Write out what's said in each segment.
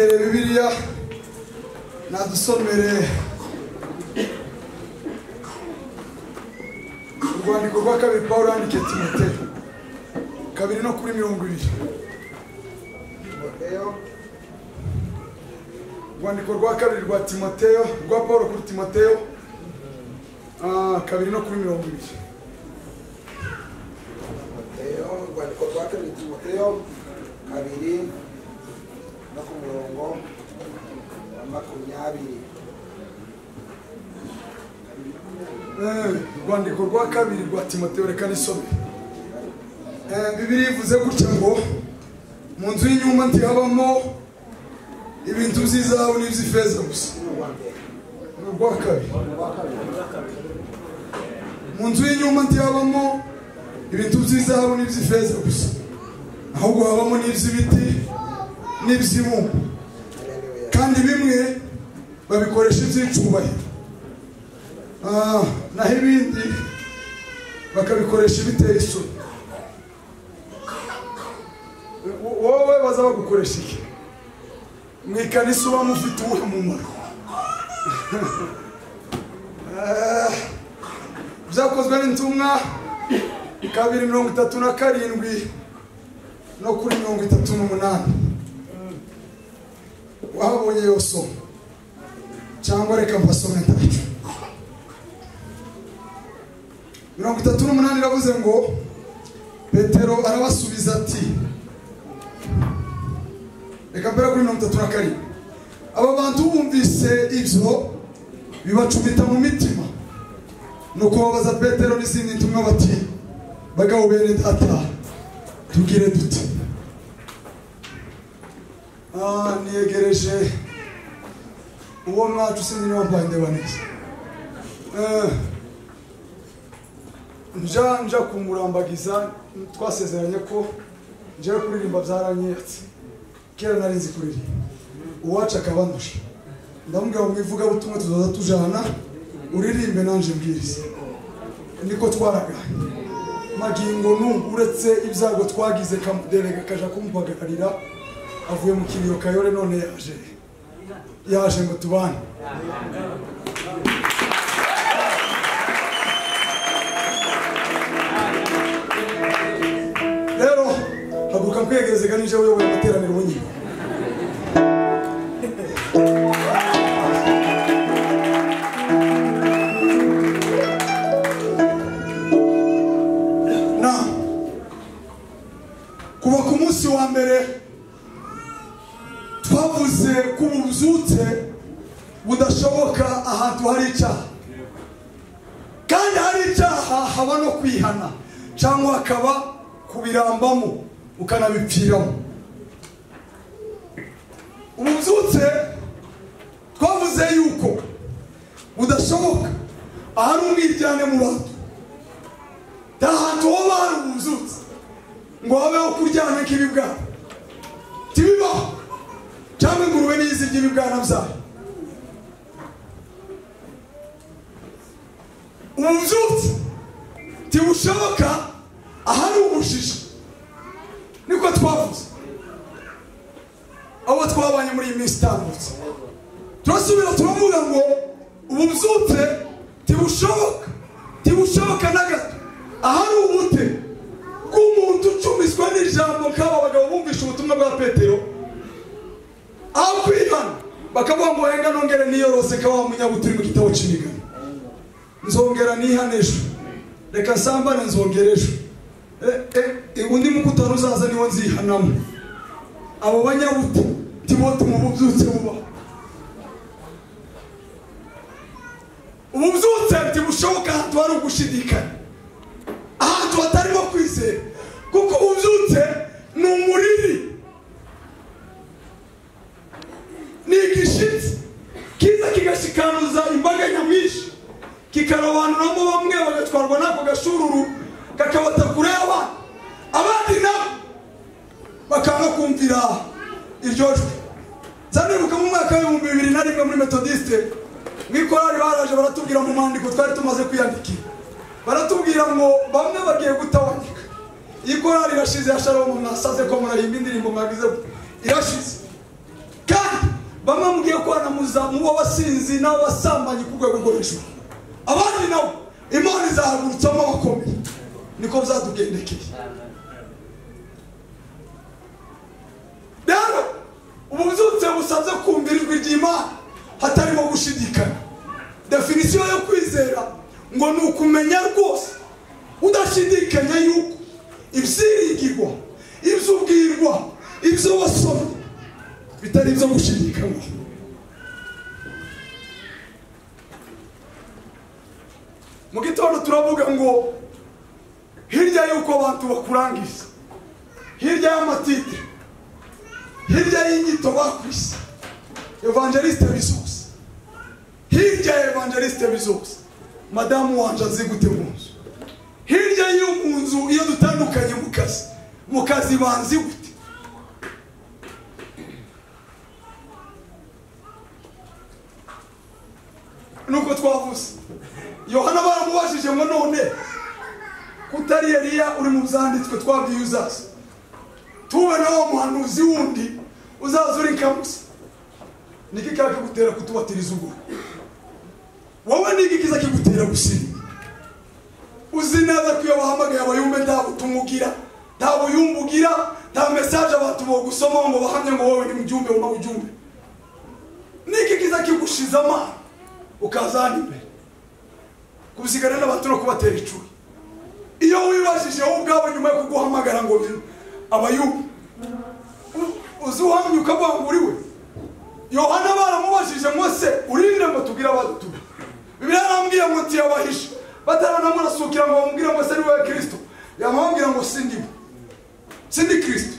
twegereye Bibiliya nadusomere urwandiko rwa kabiri Pawulo yandikiye Timoteyo 2:20. Urwandiko rwa kabiri rwa Timoteyo, rwa Pawulo kuri Timoteyo 2:20. Urwandiko rwa kabiri Timoteyo 2:20. Urwandiko rwa kabiri rwa Timoteyo reka nisome. Bibiliya ivuze gutya ngo mu nzu y'inyuma ntihabamo ibintu by'izahabu n'iby'ifeza gusa. Urwa kabiri. Mu nzu y'inyuma ntihabamo ibintu by'izahabu n'iby'ifeza gusa, ahubwo habamo n'iby'ibiti n'iby'ibumba, kandi bimwe babikoresha iby'icyubahiro, naho ibindi bakabikoresha ibiteye isoni. Wowe baza bagukoresha iki? Mu ikanisa uba mufite uwuhe mumaro? Byakozwe n'intumwa 2:37 no kuri 38. Wahabonye yoso cyangwa reka mbasome ntacyo. 38 iravuze ngo Petero arabasubiza ati, reka mbere kuri 34, aba bantu bumvise ibyo bibacumita mu mitima, nuko babaza Petero n'izindi ntumwa bati, bagabo bene data tugire dute? Niyegereje uwo mwacu sinzi niba mbaye ndeba neza. Nja kumurambagiza, twasezeranye ko nje kuririmba byaranyetse. Kera nari nzi kuririmba, uwacu akabandusha. Ndamubwira ngo mwivuga butumwa tuzoza tujana uririmbe nanje mbwirize. Niko twaraganye. Magingo uretse ibyago twagize kamuderega kaja kumubagarira, avuye mu kiriyo Kayore none yaje ngo tubane. Rero haguruka kwegerezega nije wewe materaniro wonyine. Kuva ku munsi wa mbere twavuze ko ububyutse budashoboka ahantu hari icyaha, kandi hari icyaha haba no kwihana cyangwa hakaba kubirambamo ukanabipfiramo. Ububyutse twavuze yuko budashoboka ahari umwiryane mu bantu. nta hantu hoba hari ububyutse ngo habeho kuryana nk'ibibwana, tibibaho, cyangwa ingurube n'izirya ibibwana byayo. Ububyutse ntibushoboka ahari ubujiji, niko twavuze abo twabanye muri iyi minsi itambutse. Turasubira turavuga ngo ububyutse ntibushoboka na gato ahari ubute bw'umuntu ucumiswa n'ijambo nk'aba bagabo bumvisha ubutumwa bwa Petero, aho kwihana bakavuga ngo henga nongere niyorose ka wa munyabuturi mu gitabo cy'imigani, nzongera nihanesha, reka nsambane nzongera ejo, undi mukutano uzaza niwo nzihanamo. Abo banyabuto tibote mu bubyutse buba. Ububyutse ntibushoboka ahantu hari ugushidikanya, ahantu hatarimo kwizera, kuko ububyutse ni umuriri, ni igishitsi kiza kigashikanuza imbaga nyamwinshi, kikarobanuramo bamwe bagatwarwa n'ako gashururu kakabata kure y'abandi, abandi nabo bakanga kumvira iryo jwi. Zanibuka mu mwaka w'2001 muri Methodiste mwikorari baraje baratubwira mu mwandiko twari tumaze kwiyandikira, baratubwira ngo bamwe bagiye gutawanyika. Ikorari irashize ya Shalom mwasaze ko murahimba indirimbo mwagize irashize, kandi bamwe mugiye kwanamuza mu basinzi n'abasambanye ku rwego rwo hejuru, abandi nabo Imana izahagurutsamo abakomeye. Niko byadugendekeye. Rero ububyutse busabye kumvira ijwi ry'Imana hatarimo gushidikanya. Definisiyo yo kwizera ngo ni ukumenya rwose udashidikanya yuko ibyiringirwa, ibyo ubwirwa, ibyo wasomye bitari ibyo gushidikanya. Mu gitondo turavuga ngo hirya yuko abantu bakurangiza, hirya y'amatitire, hirya y'inyito bakwise evangeliste Bizose, hirya ya evangeliste Bizose madamu wanje azi gute mu nzu, hirya yo mu nzu iyo dutandukanye mu kazi banzi gute. Nuko twavuze Yohana baramubajije ngo none kutari Eliya uri mu byanditswe twabwiye uzaza, tube nawo muhanuzi wundi uzaza uri nkamusa, niki kakigutera kutubatiriza ubwo? Wowe niki kiza kigutera gusinda? Uzi neza ko iyo bahamagaye abayumbe nta butumugira, nta buyumbugira, nta message abantu bo gusoma ngo bahamye ngo wowe ni mujumbe uma ujumbe. Niki kiza kigushiza amana ukazana imbere kubisigana n'abantu no kubatera icuri? Iyo wibashije wowe ubwawe nyuma yo kuguhamagara ngo abayumbe uzuhamye ukabanguriwe. Yohana baramubajije Mose urinde ngo tubwire abadutume. Bibiliya yarambwiye ngo tiyabahisha bataranamurasukira ngo bamubwire ngo ari we Kristo. Yamubwira ngo sindi Kristo.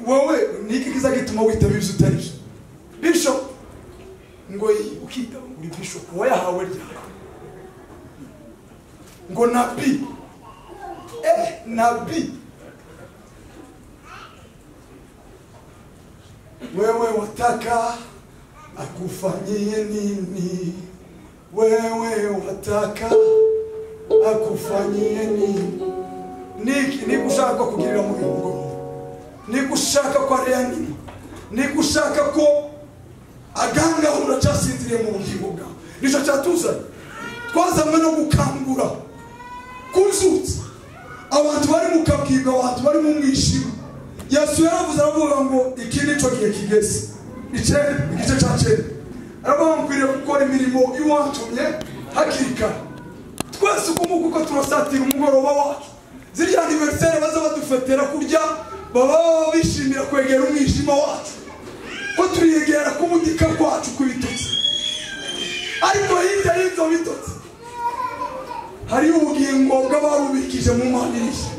Wowe niki kiza gituma witaba ibyo utari byo? Bishop ngo ukita uri bishop wayahawe ryari? Ngo nabii nabii. Wewe wataka akufanyie nini? Wewe wataka akufanyie nini? Ni kushaka kugirira mu bihugu, ni kushaka kwa reanima, ni kushaka ko aganga uracasinziriye mu bugingo bwawe. Nico cyatuzanye twazamwe no gukangura kuzutsa abantu bari mu kabwibwa, abantu bari mu mwishima. Yesu yaravuze aravuga ngo iki nico gihe kigeze, igice cya cyenda aravuga ngo kwiriye gukora imirimo iwatumye hakiri kare. Twese uko turasatira umugoroba wacu, zirya anniversaire baza badufetera kurya, baba bishimira kwegera umwijima wacu, ko turiyegera kubudika kwacu kubitotsi. Ariko hirya y'ibyo bitotsi hari ubugingo bw'abarubikije mu madirishya.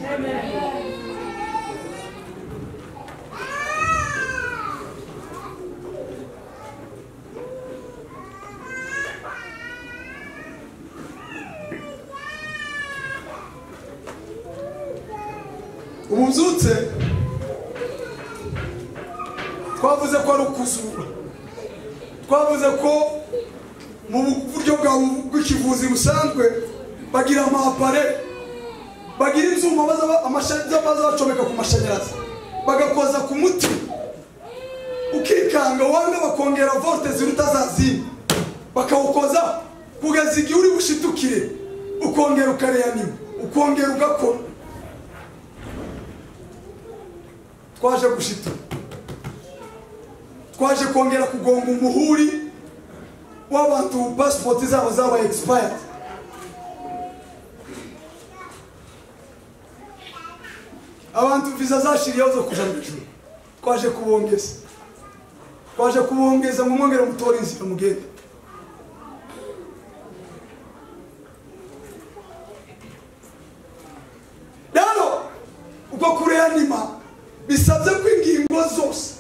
Ububyutse twavuze ko ari ukuzura, twavuze ko mu buryo bw'ikivuzi busanzwe bagira amapare, bagira inzuma baza bacomeka ku mashanyarazi bagakoza ku muti ukikanga, wanga bakongera volte ziruta za zindi bakawukoza kugeza igihe uri bushitukire, ukongera ukareanima, ukongera ugakora. Twaje gushita, twaje kongera kugonga umuhuri w'abantu passport zabo zaba expired. Abantu visa zashiriyeho zo kuja mu ijuru, twaje kubongeza ngo mwongere mutora inzira mugende. Rero uko kureanima bisabye ko ingingo zose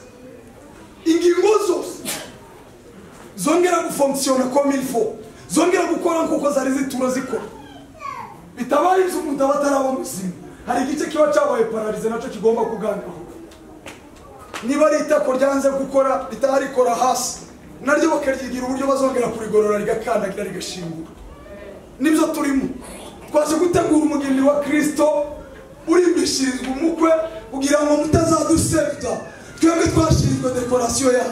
zongera gufunctiona comme il faut, zongera gukora nkuko zari zitura zikora. Bitabaye ibyo umuntu abataraba muzima, hari igice kiba cyabaye paralize nacyo kigomba kuganiraho. Niba leta ko ryanze gukora ritarikora hasi, naryo bakaryigira uburyo bazongera kurigorora rigakandagira rigashingura. Nibyo turimo twaje gutegura umugeni wa Kristo urimbishirizwa umukwe kugira ngo mutazadusebya. Twebwe twashirizwe dekorasiyo ya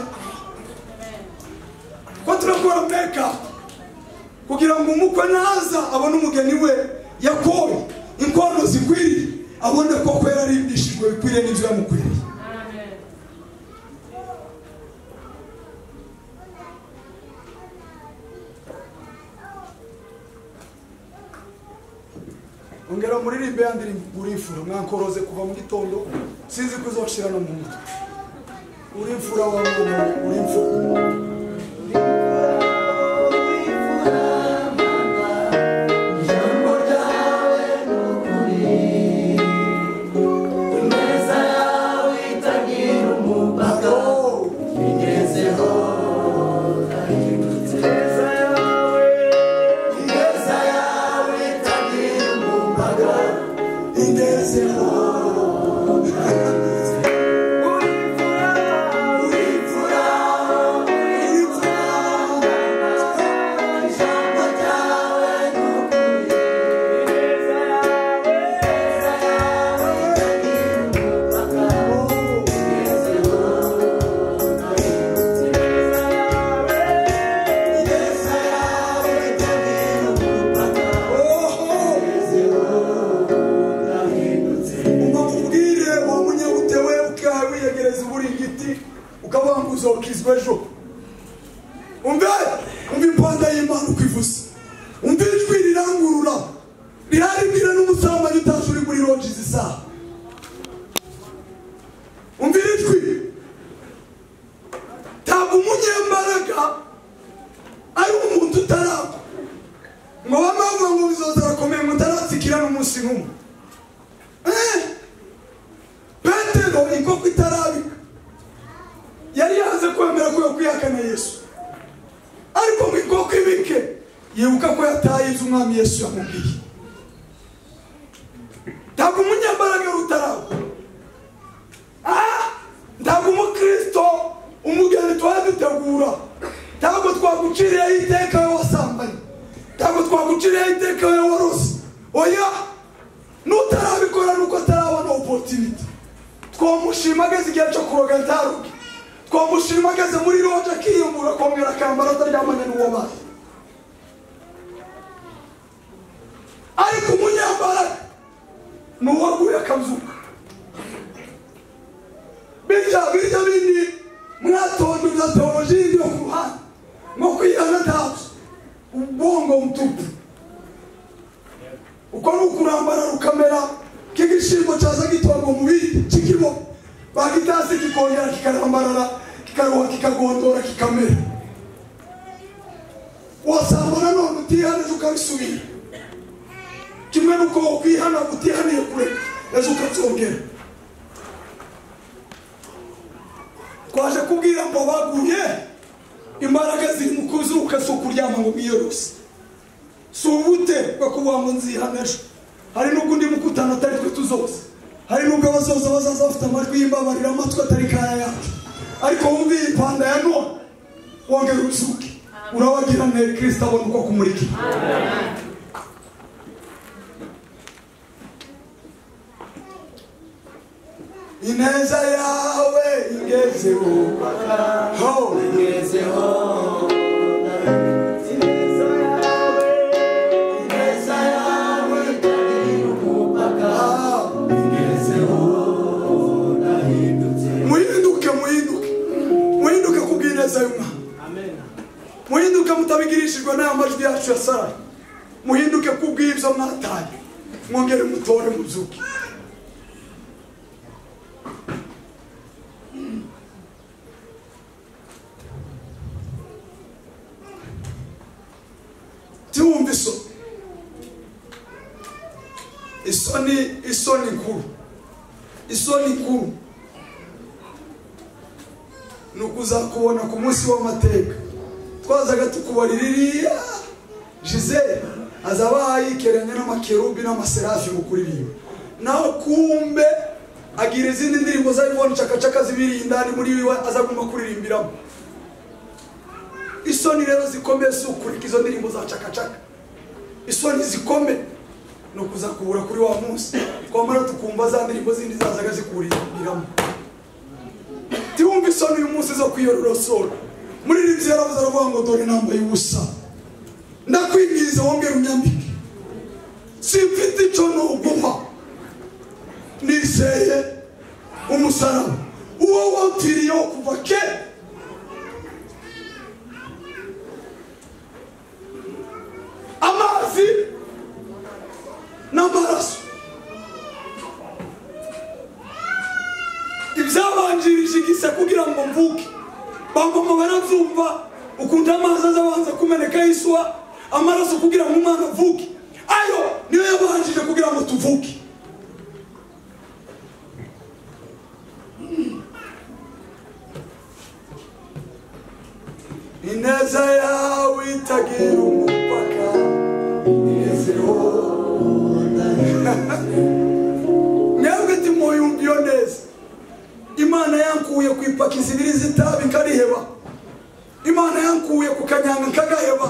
turakora make-up kugira ngo umukwe naza abone umugeni we yakoye inkono zikwiriye, abone ko kwera arindishijwe bikwiriye n'ibyo yamukwiriye. Ongera muririmbe ya ndirimbo urifura mwankoroze kuva mu gitondo sinzi ko uzoshira no mu mutwe. Urifura wa mwana urifura ukizwejo. Umva impanda y'Imana ukwivuza. Umva ijwi rirangurura riraribwira n'umusambanyi utashuri muri roji zisa. Umva ijwi ntabwo umunyembaraga ari umuntu utarako ngo bamavuga ngo bizoza arakomeye mutaratsikira n'umunsi n'umwe. Petero inkoko itarabika yari yaze kwemera ko kwihakana Yesu, ariko ngo inkoko ibike yibuka ko yataye inzu umwami Yesu yamubwiye. Ntabwo umunyambaraga rutarabo, ntabwo umukristo umugeni twadutegura, ntabwo twaguciriyeho iteka we wasambanye, ntabwo twaguciriyeho iteka we warose. Oya, nutarabikora nuko atarabona opportunity. Twamushima ageze igihe cyo kuroga ntaruke, twamushima ageze muri roje akiyumura kongera akambara ataryamanye n'uwo bari. Ariko umunyambaraga n'uwaguye akazuka. Birya bindi mwatonduza teoloji yo kuruhande ngo kwihana ntabwo ubongo mtupu. Uko nukurambara rukamera kigishimbo cyaza gitwago mu bindi kikibo bagitase kikongera kikarambarara kikaruha kikagondora kikamera. Wasambana none utihane ukabisubira kimwe nuko kwihana utihaniye kure ejo ukatsongera. Twaje kubwira ngo baguye imbaraga ziri mu kuzuka so kuryama ngo biyorose subute bakuba ngo nzihanesha. Hari n'ugundi mukutana atari twe tuzose, hari n'ubwo abazoza bazaza bafite amajwi y'imbabarira amatwi atari kaya yacu, ariko wumva ipanda ya none wongera uzuke urawagira ne Kristo abona uko kumurikira. Ineza yawe ingezeho ho ingezeho. Muhinduke kubw'ineza y'Imana. Muhinduke mutabigirishijwe n'aya majwi yacu ya Sara. Muhinduke kubw'ibyo mwataye, mwongere mutore muzuke. Tiwumva isoni nkuru. Isoni nkuru nukuzakubona ku munsi w'amateka. Twazaga tukubariririya Gisele azaba yikeranye n'amakerubi n'amaserafi mu kuririmba, naho kumbe agira izindi ndirimbo za Yvonne Chakachaka zibiri indani muri wiwe azagomba kuririmbiramo. Isoni rero zikomeye si ukurika izo ndirimbo za Chakachaka. Isoni zikomeye nukuzakubura kuri wa munsi twamara tukumva za ndirimbo zindi zazaga zikuririmbiramo. Tiwumva isoni uyu munsi zo kwiyororosora muri iri nzira yaravuze aravuga ngo dore nambaye ubusa ndakwingize wongere unyambike simfite icyo nuguha niseye umusaraba uwo wapfiriyeho kuva kera amazi n'amaraso ibyabanjirije igise kugira ngo mvuke bangoma barabyumva ukuntu amazi azabanza kumeneka yisuwa amaraso kugira ngo umwana avuke ayo niyo yabanjije kugira ngo tuvuke ineza yawe itagira umupaka inezeho mwebwe timuyumva iyo neza imana yankuye ku ipakizi ibiri z'itabi nkariheba imana yankuye ku kanyanga nkagaheba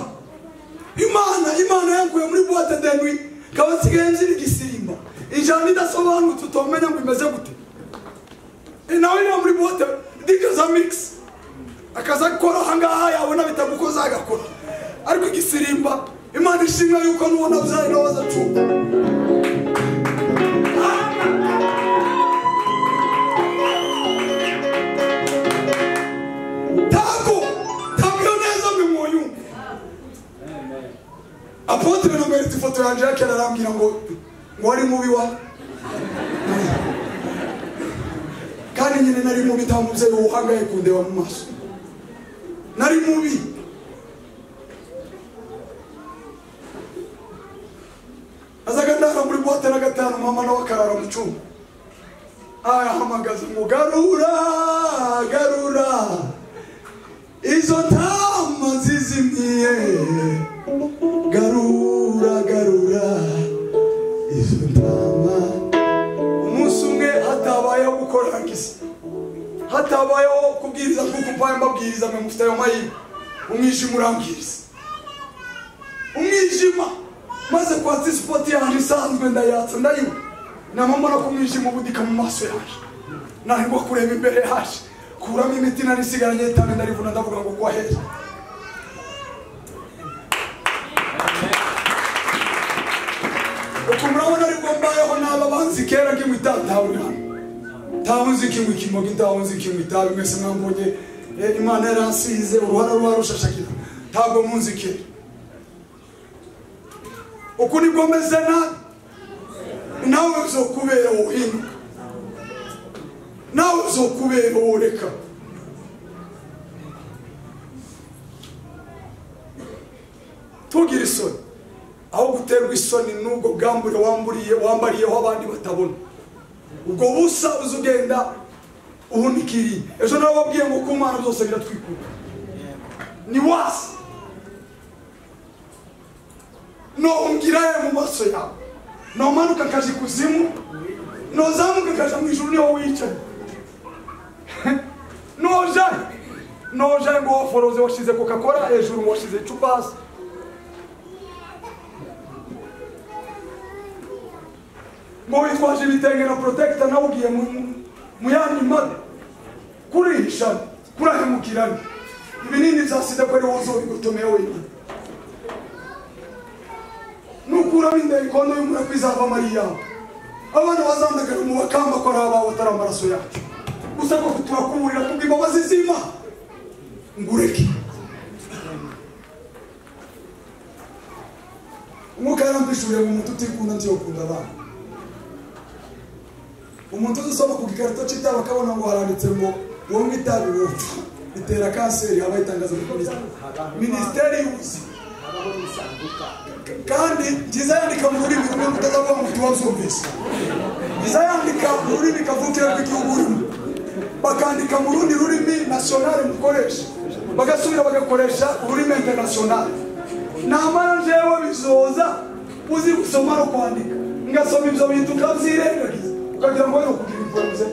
imana yankuye muri boîte de nuit kaba nsigaye nzira igisimba ijambo idasobanutse utomenya ngo imeze gute nawe iri muri boîte dikaza mix akaza gukora ahangaha yabona bitagukoza agakora ariko igisirimba imana ishimwe yuko nubona byayo nawaza cumba tago neza mwe apotre namweretse ifoto yanjye yake arambwira ngo wari mubi wa kandi nyine nari mubi nta mubyeyi uhangaye kundeba mu maso nari mubi azaga ndara muri boîte na gatanu mama nawe akarara mu cyumba ayahamagaza ngo garura izo ntama zizimiye garura izo ntama umunsi umwe hatabayeho gukora ngisi hatabayeho kubwiriza kuko mpaye mbabwiriza mwe mufite ayo mahirwe umwijima urambwiriza umwijima maze kwatsa spoti yanjye isanzwe ndayatsa ndayiwe namamara ko umwijima ubudika mu maso yanjye nahirwa kureba imbere yaje kuramo imiti nari isigaranye itanu ndarivuna ndavuga ngo kwa heza uko murabona ariko mbayeho n'aba banzi kera nk'imitatabura tawunzi kimwe kimoga tawunzi kimwe tabi mwese mwambonye imana yaransize uruhara rushashakira ntabwo munzi kera uko nibwo meze nawe uzokubera uhinduka nawe uzokubera ureka tugira isoni aho guterwa isoni n'ubwo bwambure wambariyeho abandi batabona ubwo busa uzugenda uhunikiriye ejo nawe wabwiye ngo ku mana byose biratwikura ni wasi nongiraye mu maso yawe nomanuka kaje ikuzimu nozamuka kaje mu ijuru niho wicaye nojaye ngo waforoze washize Coca-Cola hejuru washize icupa hasi ngo witwaje ibitenge na protector nawe ugiye mu yandi made kurihisha kurahemukirana ibinini bya sida ko ari wowe uzobigutomeye wenyine nukuramo inda ikondo y'umura kwizava mariya abana bazandagara mu bakamba ko ari abawe atari amaraso yacu gusa ko turakuburira kubw'imbabazi z'Imana ngureke umwuka yarambishuriye mu muntu utikunda ntiyokunda abana umuntu uzasoma ku gikarito cy'itabi akabona ngo haranditse ngo wowe itabi wopfa bitera kanseri haba itangazo kuri minisiteri y'ubuzima kandi ngiza yandika mu rurimi rumwe mutazavuga ngo tuwazumvise ngiza yandika mu rurimi kavukire rw'igihugu urimo bakandika mu rundi rurimi nationale mukoresha bagasubira bagakoresha ururimi internationale namara jewe bizoza uzi gusoma no kwandika ngasoma ibyo bintu ukabyirengagiza ukagira ngo wero kugira impuze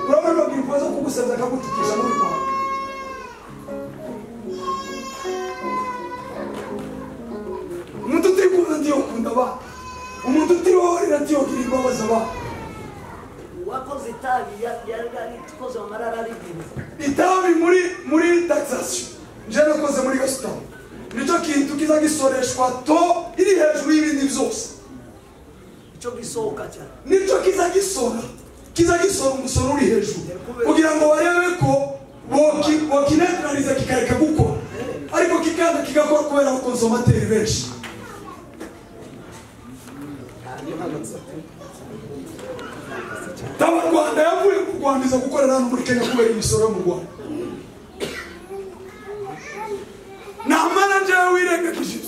urabona bagira impuze zo kugusabya akagutukisha muri Rwanda umuntu utikunda ntiyokunda abana umuntu utirohorera ntiyogira imbabazi abana wakoze itabi yarikoze amarara aribinza itabi muri taxation nje nakoze muri gasutamo nicyo kintu kiza gisoreshwa to iri hejuru y'ibindi byose icyo gisohoka cyane nicyo kiza gisora umusoro uri hejuru kugira ngo barebe ko bokinetraliza kikareka gukora ariko kikanda kigakora kubera abakonsomateri benshi taba Rwanda yavuye mu Rwanda gukorera hano muri Kenya kubera imisoro yo mu Rwanda namara njewe wirengagije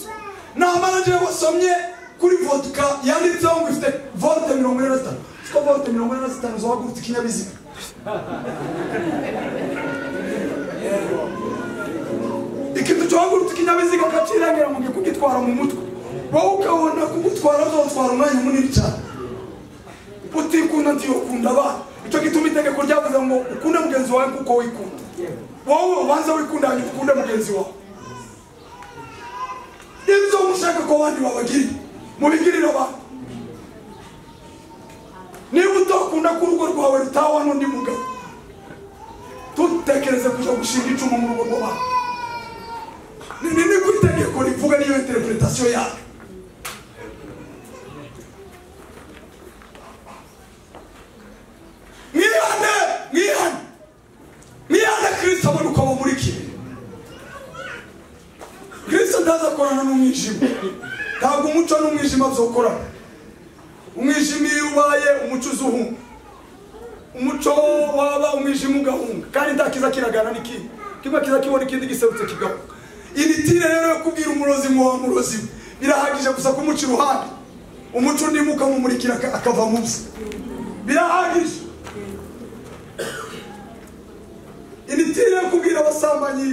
namara njewe wasomye kuri vodka yanditseho ngo ifite volte 45 siko volte 45 zo wagurutse ikinyabiziga ikintu cyo wagurutse ikinyabiziga kacirengera mu kugitwara mu mutwe wowe ukabona kugutwara uzotwara umwanya munini cyane utikunda ntiyokunda abana icyo gituma itegeko ryavuze ngo ukunde mugenzi wawe kuko wikunda wowe ubanza wikunda hanyuma ukunde mugenzi wawe ibyo mushaka ko abandi babagirira mubigirira abantu niba utakunda ko urugo rwawe rutawa n'undi mugabo tutekereze kuja gushinga icumu mu rugo rw'abantu ni ku itegeko rivuga niyo interpretation yayo mwihane Kristo abona uko abamurikira Kristo ndazakorana n'umwijima ntabwo umuco n'umwijima byokorana umwijima iyo ubaye umuco uzuhunga umuco waba umwijima ugahunga kandi ntakiza kiragana n'ikindi kimwe kiza kibona ikindi giserutse kigahunga iritire rero yo kubwira umurozi mu murozi birahagije gusa kumuca iruhande umuco ndimo ukamumurikira akava mu bye birahagije iritire yo kubwira abasambanyi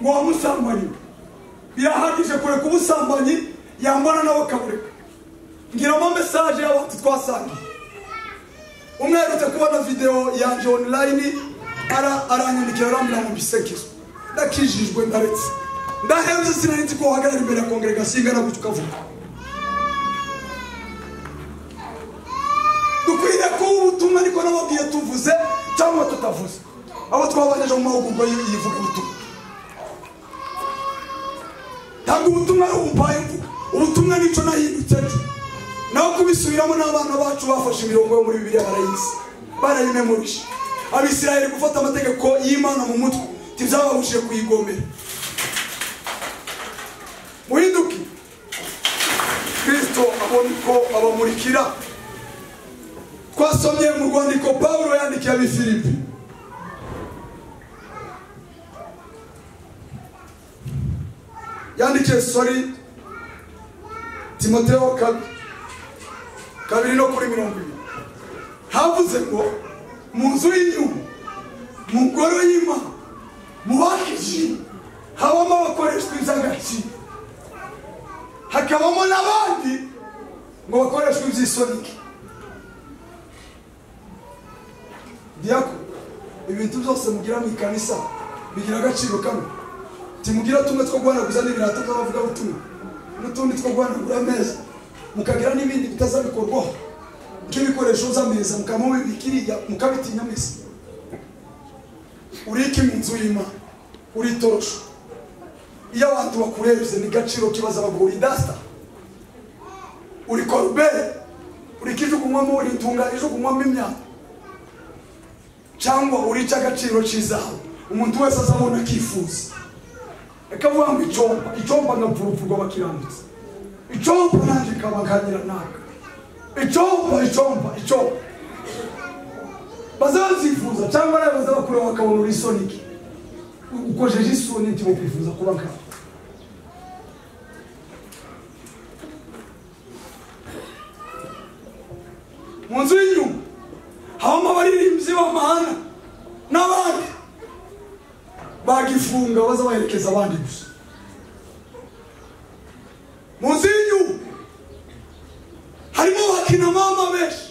ngo wamusambanyi birahagije kureka ubusambanyi yambona nawe akabureka ngiramo message y'abantu twasangiye umwe yarutse kubona video yanje online aranyandikira arambwira mu bisekezo ndakijijwe ndaretse ndahemze sinari ko hagarara imbere ya congregation ingana gutyo ukavuga dukwiriye ko ubutumwa niko nababwiye tuvuze cyangwa tutavuze abo twabanyeje mu mahugurwa yivuga ubutumwa ntabwo ubutumwa ari ubumpaye mvuga ubutumwa nicyo nahindutse naho kubisubiramo n'abana bacu bafashe imirongo yo muri Bibiliya barayimemurije Abisirayeli gufata amategeko y'Imana mu mutwe tibyababujije kuyigomera muhinduke Kristo abona ko abamurikira twasomye mu rwandiko Pawulo yandikiye Abifilipi yandikiye Timotheo kabiri no kuri 20 havuze ngo mu nzu y'inyuma mu ngoro y'Imana mu bakije habamo abakoreshwa iby'agaciro hakabamo n'abandi ngo bakoreshwe iby'isoni Diako ibintu byose mugira mu ikanisa bigira agaciro kamwe timugira tumwe two guhanaguza n'ibirato by'abavuga butumwa n'utundi two guhanagura ameza mukagira n'ibindi bitazabikorwaho nk'ibikoresho by'ameza mukamubibikiriya mukabitinya ameza uriki mu nzu y'Imana uri torosho iyo abantu bakurebye ni gaciro kibaza bagura idasta uri korubere uri kijugunywamo uri tunga ijugunywamo imyaka cyangwa uri cy'agaciro cyizaho umuntu wese azabona akifuza akavuga ngo icomba ngapfurupfurwa bakiranutse icomba nanjye kabaganira naka icomba bazazifuza cyangwa nawe bazabakura bakabona uri soniki ukojeje isoni ntimo kwifuza kuba nkabo mu nzu y'inyuma habamo abaririmbyi b'amahana n'abandi bagifunga baza baherekeza abandi gusa mu nzu y'inyuma harimo bakina mama benshi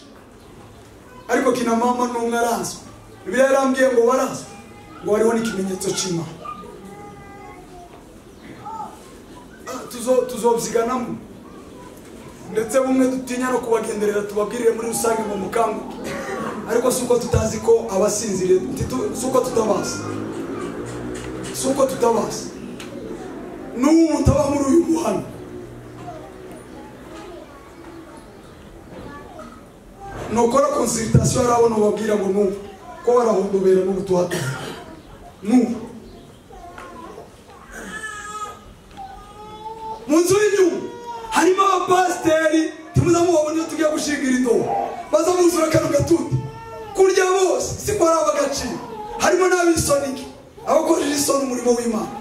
ariko kina mama n'umwe arazwi Bibiliya yarambwiye ngo barazwi ngo hariho n'ikimenyetso cy'Imana tuzobyiganamo ndetse bumwe dutinya no kubagenderera tubabwirire muri rusange ngo mukanguke ariko suko tutazi ko abasinziriye suko tutabazi suko tutabaza n'ubu mutaba muri uyu muhanda nokora consultation arabona babwira ngo n'ubu ko barahondobera n'ubu tuhata n'ubu munzu y'inyuma harimo abapasiteri timuzamubabona iyo tugiye gushingira indobo baza muzura kano gatuti kurya bose siko ari abagaciro harimo n'abisoniki abakoresha isoni umurimo w'Imana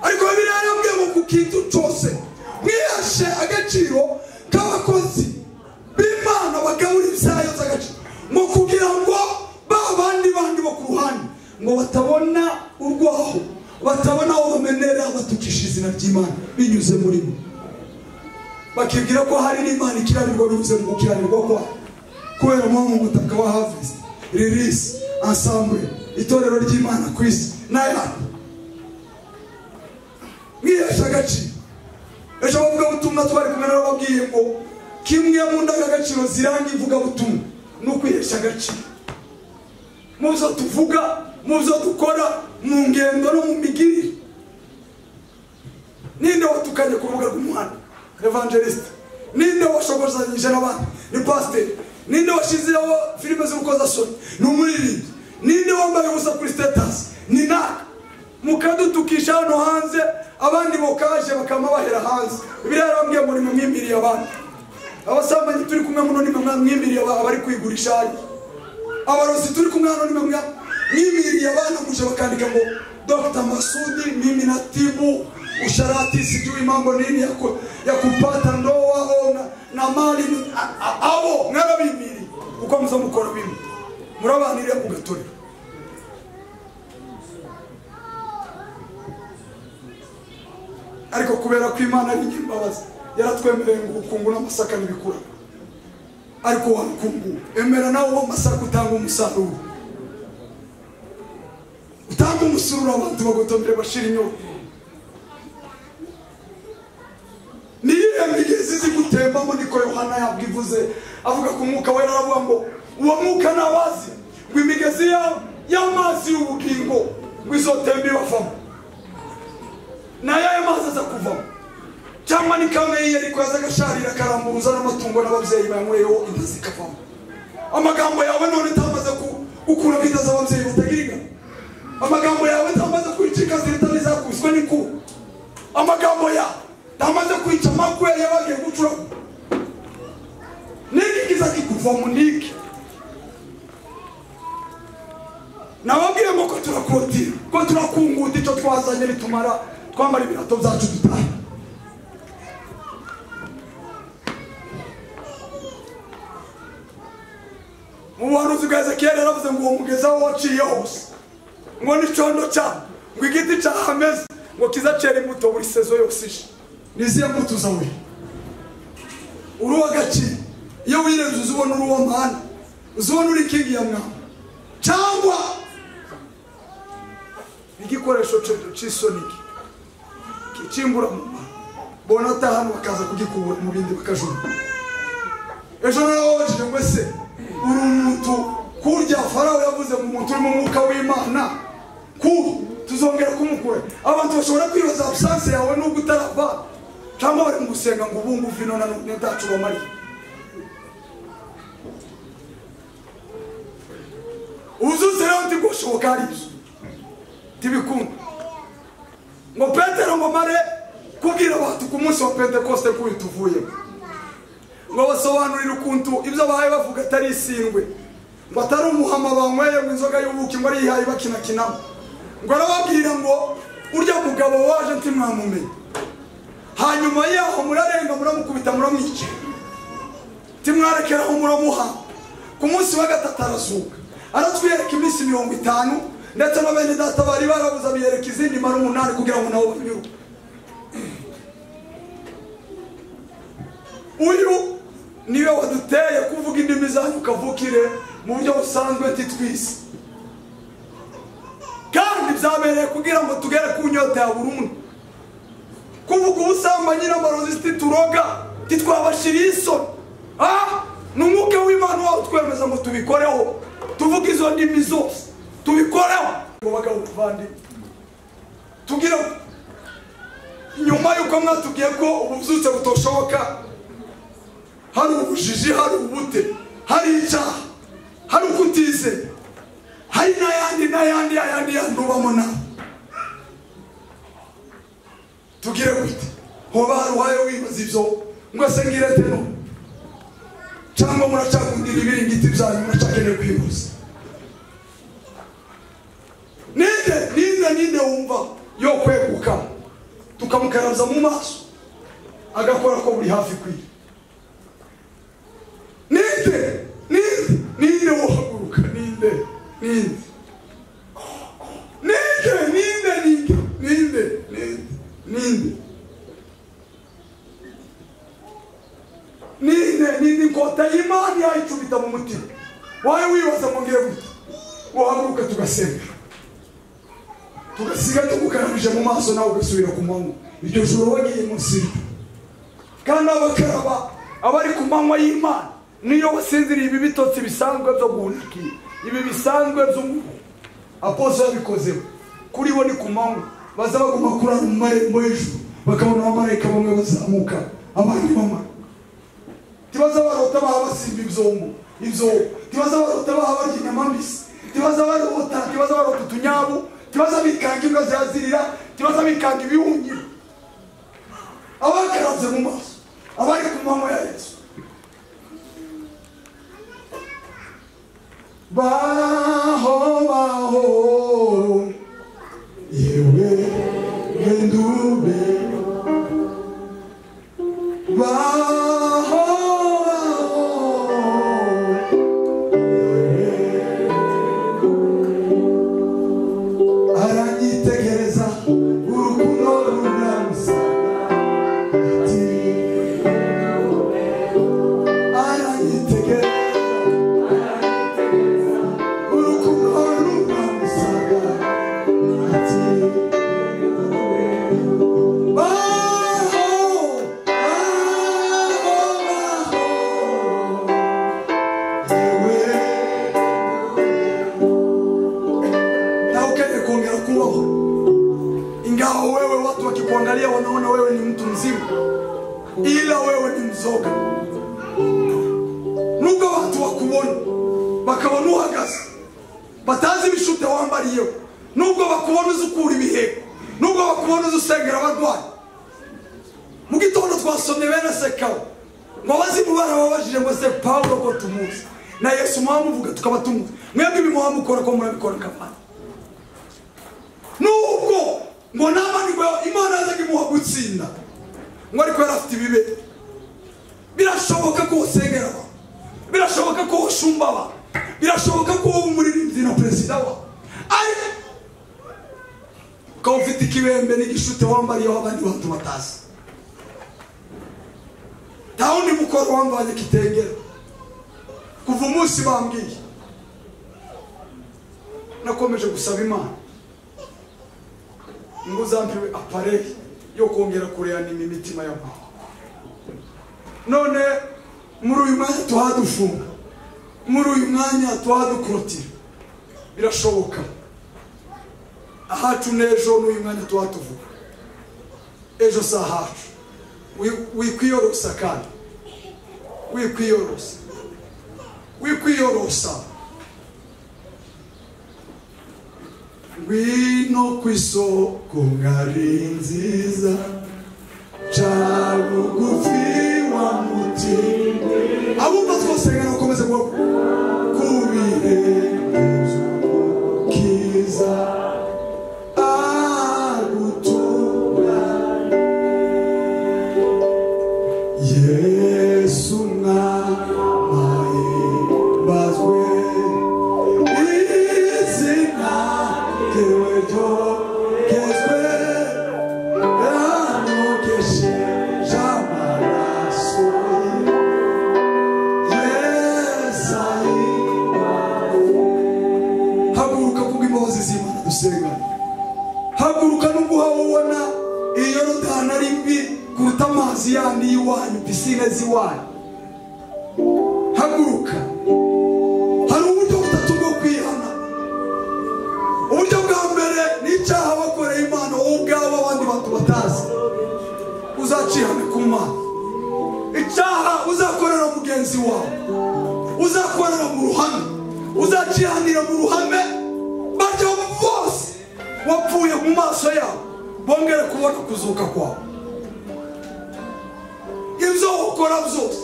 ariko Bibiliya yarambwiye ngo ku kintu cyose mwihashe agaciro k'abakozi b'Imana bagabura ibyayo z'agaciro ngo kugira ngo babandi bo ku ruhande ngo batabona urwaho batabona aho bamenera batukisha izina ry'Imana binyuze muri bo bakibwira ko hari n'Imana ikiranirwa binyuze mu gukiranirwa kwa kubera mu mutaka wa Harvest Release Ensemble itorero ry'Imana ku isi n'ayandi mwihesha agaciro ejo bavuga butumwa twari kumwe n'ababwiye ngo kimwe mu ndangagaciro ziranga ivugabutumwa ni ukwihesha agaciro mu byo tuvuga mu byo dukora mu ngendo no mu migirire ninde watukanye ku rubuga rw'umuhanda evangelist ninde washogozanyije n'abandi ni pastor ninde washizeho filime z'urukozasoni ni umuririmbyi ninde wambaye ubusa kuri status ni naka mukadutukisha hano hanze abandi bokaje bakama bahera hanze Bibiliya yarambwiye ngo nimwimiriye abandi abasambanyi turi kumwe muno nimwimiriye abari kwigurisha abarozi turi kumwe hano nimwimiriye abana kuje bakandika ngo Dr. Masudi mimi na tibu usharati sijui mambo nini ya kupata ndoa na mali abo mwarabimiri uko muzamukora bimwe murabanire ku gatorero ariko kubera ko Imana ari imbabazi yaratwemereye ngo ukungu n'amasaka n'ibikura ariko wakungu emera nawe wo masaka utanga umusaruro utanga umusaruro abantu bagotomere bashira inyota niye migezi zigutembamo niko Yohana yabwivuze avuga ku mwuka wera aravuga ngo uwo mwuka nabazi ngo imigezi y'amazi y'ubugingo ngo izotembe bavamo nayo mazi aza kuvamo cyangwa ni kameye ariko yazagasharira karambuza n'amatungo n'ababyeyi banyweho inda zikavamo amagambo yawe none tamaze gukura bita z'ababyeyi batagiriga amagambo yawe tamaze kwicika ziritani zakubiswe n'ikuba amagambo yawe tamaze kwica makwe yabagiye gucura niki kiza kikuva mu ndiki nababwiye ngo ko turakotira ko turakunguta icyo twazanye bitumara twambara ibirato byacu dutaha umuhanuzi bwa Ezekiel yaravuze ngo uwo mugezi aho waciye hose ngo n'icondo cyawe ngo igiti cyahameze ngo kizacera imbuto buri sezo yose ishe niziye mbuto zawe uruwa gaciro iyo wirenze uzubona uruwa mpana uzubona uri kingi ya mwamba cyangwa igikoresho cy'isoniki kichimbura mu bona tahano bakaza kugikubura mu bindi bakajura ejo naho baje ngo se uri umuntu kurya Farawo yavuze ngo umuntu uri mu mwuka w'Imana ku tuzongera kumukura abantu bashobora kwibaza absence yawe n'ubwo utarava cyangwa bari mu gusenga ngo ubungu vino na ntacu bamari uzuzera uti gushoboka ari tibikunda ngo Petero ngo mare kubwira abantu ku munsi wa Pentecoste ko tuvuye ngo basobanurira ukuntu ibyo bahaye bavuga atari isindwe ngo atari umuhama banyweye ngo inzoga y'ubuki ngo ari ihaye bakinakina ngo arababwira ngo urya mugabo waje ntimwamumenye hanyuma yaho murarenga muramukubita muramwica timwarekeraho muramuha ku munsi wa gatatu arazuka aratwiyereka iminsi 50 ndetse na bene data bari barabuza biyereka izindi mara 8 kugira ngo nabo banyuruke uyu niwe waduteye kuvuga indimi zanyu kavukire mu buryo busanzwe titwise kandi byabereye kugira ngo tugere ku nyota ya burundu kuvuga ubusambanyi n'amarozi turoga titwabashira isoni n'umwuka w'Imana wawe twemeza ngo tubikoreho tuvuga izo ndimi zose tubikoreho ngo bagabo tuvandi tugira nyuma yuko mwatubwiye ko ubuvyutse butoshoboka, hari ubujiji, hari ubute, hari icyaha, hari ukutize, hari n'ayandi yandubamo nawe, tugire gute? Hoba haruhaye wibaza ivyo ngo se ngire teno, cyangwa muracakundira ibiringiti byanyu muracakeneye kwibuza? Ninde wumva yo kweguka tukamukaraza mu maso agakora ko buri hafi kwira? Ninde wohaguruka? Ninde inkota y'Imana yayicubita mu mutima wawe wibaza ngo ngire gute? Wohaguruka tugasenga, tugasiga tugukarabije mu maso nawe ugasubira ku manywa. Iryo joro wagiye munsi, kandi abakaraba abari ku manywa y'Imana niyo wasinziriye ibi bitotsi bisanzwe byo guhunikira, ibi bisanzwe by'umuntu Aposo yabikozeho kuri bo ni ku manywa. Baza baguma kurana mu marembo y'ijuru, bakabona abamarayika bamwe bazamuka abandi bamara. Tibaza barota baha basimba ivyombo, tibaza barota baha barya inyama mbisi, tibaza barota utunyabu, tibaza bikanga imbwa zazirira, tibaza bikanga ibihungiro. Abakaravye mu maso abari ku manywa ya Yesu, baho yewe ndube, baho aranyitegereza urukundo ruramusa, ingawa wewe watu wakikuangalia wanaona wewe ni mtu mzima, ila wewe ni mzoga. Nubwo watu wakubona bakabona uhagaze batazi ibishute wambariyeho, nubwo bakubona uzukura ibiheko, nubwo bakubona uzusengera abarwayi. Mu gitondo twasomye bene Sekawo ngo abazimu barababajije ngo se Paulo ko tumuzi na Yesu mwamuvuga tukaba tumuzi, mwebwe bimuhamukora ko murabikora kavana. Nubwo ngo Namani ngo Imana yazaga imuha gutsinda ngo ariko yarafite ibibe, birashoboka ko usengera, birashoboka ko ushumba, birashoboka ko uba umuririmbyi na perezida wa, ariko ko ufite ikibembe n'igishute wambariyeho abandi bantu batazi. Tawundi mukoro wambaye kitengera kuva umunsi bambwiye, nakomeje gusaba Imana ngo zampiwe apareli yo kongera kureyana imitima y'abantu. None muri uyu mwanya tuhadufunga, muri uyu mwanya tuhadukurotira, birashoboka ahacu n'ejo n'uyu mwanya tuhatuvuga ejo saa hacu. Wikwiyorosa kandi wikwiyorosa ngwino kwisoko ngari nziza ca bugufi wa mutima. Abumva twosengera ukomeze kubire kiza Yesu mwamaye bazwe izina tewe kezwe ranokeshe jamaraso Yesai. Haguruka kubw'imbabazi z'Imana dusenga, haguruka nubwo wabona iyo Yorodani ari mbi kuruta amazi yandi y'iwanyu, pisine z'iwanyu. Haguruka, hari uburyo butatu bwo kwihana. Uburyo bwa mbere ni icyaha wakoreye Imana wowe ubwawe mana, icyaha uzakorera mugenzi wawe, uzakorera mu ruhame, uzacihanira mu ruhame, barya bose wapfuye mu maso yawe bongere kubona kuzuka kwawe. Ibyo ukora byose,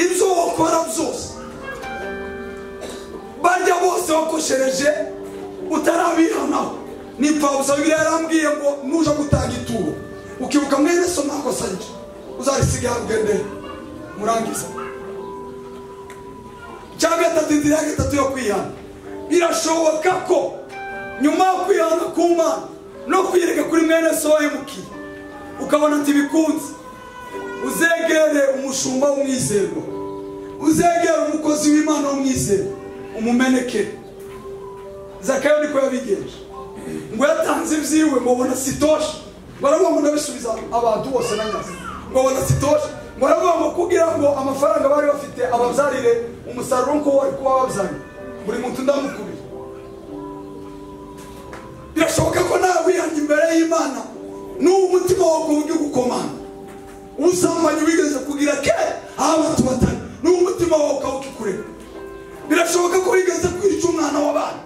ibyo wakora byose, barya bose wakoshereje utarabihanaho nipfabusa. Bibiliya yarambwiye ngo nuja gutanga ituro ukibuka mwene so nakosa nje uzarisiga ugende murangiza. Cya gatatu, inzira ya gatatu yo kwihana. Birashoboka ko nyuma yo kwihana ku Mana no kwirega kuri mwene so wahemukiye ukabona ati bikunze, uzegere umushumba w'umwizerwa, uzegere umukozi w'Imana w'umwizerwa, umumenekere. Zakayo niko yabigenje, ngo yatanze ibyiwe ngo bona sitoshe, baravuga ngo ndabisubiza abantu bose na nyazi, ngo bona sitoshe, ngo baravuga ngo kugira ngo amafaranga bari bafite ababyarire umusaruro nko wari kuba babyanye, buri muntu ndamukubira. Birashoboka ko nawe wihanye imbere y'Imana n'uwo umutima wawe ujya gukomana, usambanye wigeze kugira kera aho abantu batari, n'uwo umutima wawe ukawukikureka. Birashoboka ko wigeze kwica umwana w'abana,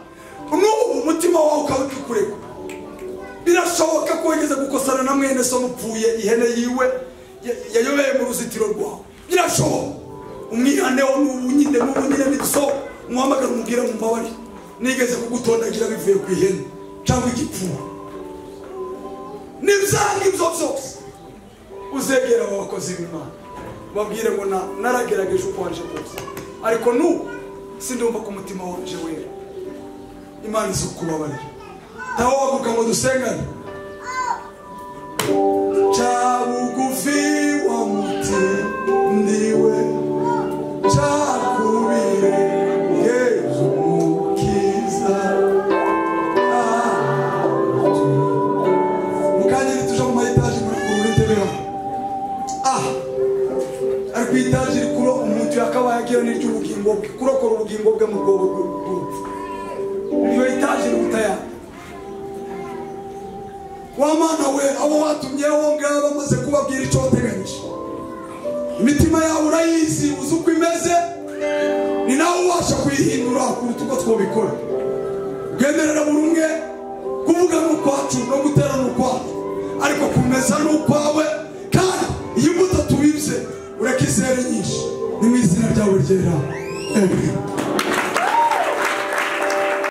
n'ubu umutima wawe ukawukikureka. Birashoboka ko wigeze gukosana na mwene so mupfuye ihene yiwe yayobeye mu ruzitiro rwawe. Birashoboka umwihaneho n'ubu nyine n'ibiso umuhamagara umubwira mu mbabari, nigeze kugutondagira bivuye ku ihene cyangwa igipfuba. Nibyange ibyo byose uzegera abakozi b'Imana babwire ngo naragerageje uko wanje kose, ariko n'ubu sindumva ku mutima wanje wera. Imana izo kubabarira. Taho waguka ngo dusengane. Cha bugufi wa muti ndiwe, cha kubire Yesu mukiza. Mukanyiri tuja mu mayitaje muri kurintebera. Ariko itaje rikuro umuntu yakabaye agira n'iry'ubugingo bwe, kurokora ubugingo bwe mu bwobo bw'urupfu. Iyo itaje rutaya wa Mana we, abo watumyeho ngaba bamaze kubabwira icyo wateganyije, imitima yawe urayizi, uzi uko imeze, ni nawe ubasha kuyihindura kuruta uko twabikora. Genderera buri umwe kuvuga n'ukwacu no gutera n'ukwacu, ariko kumeza n'ukwawe. Kandi iyo imbuto tubibye ureka izere nyinshi, ni mu izina ryawe ryera. Amen.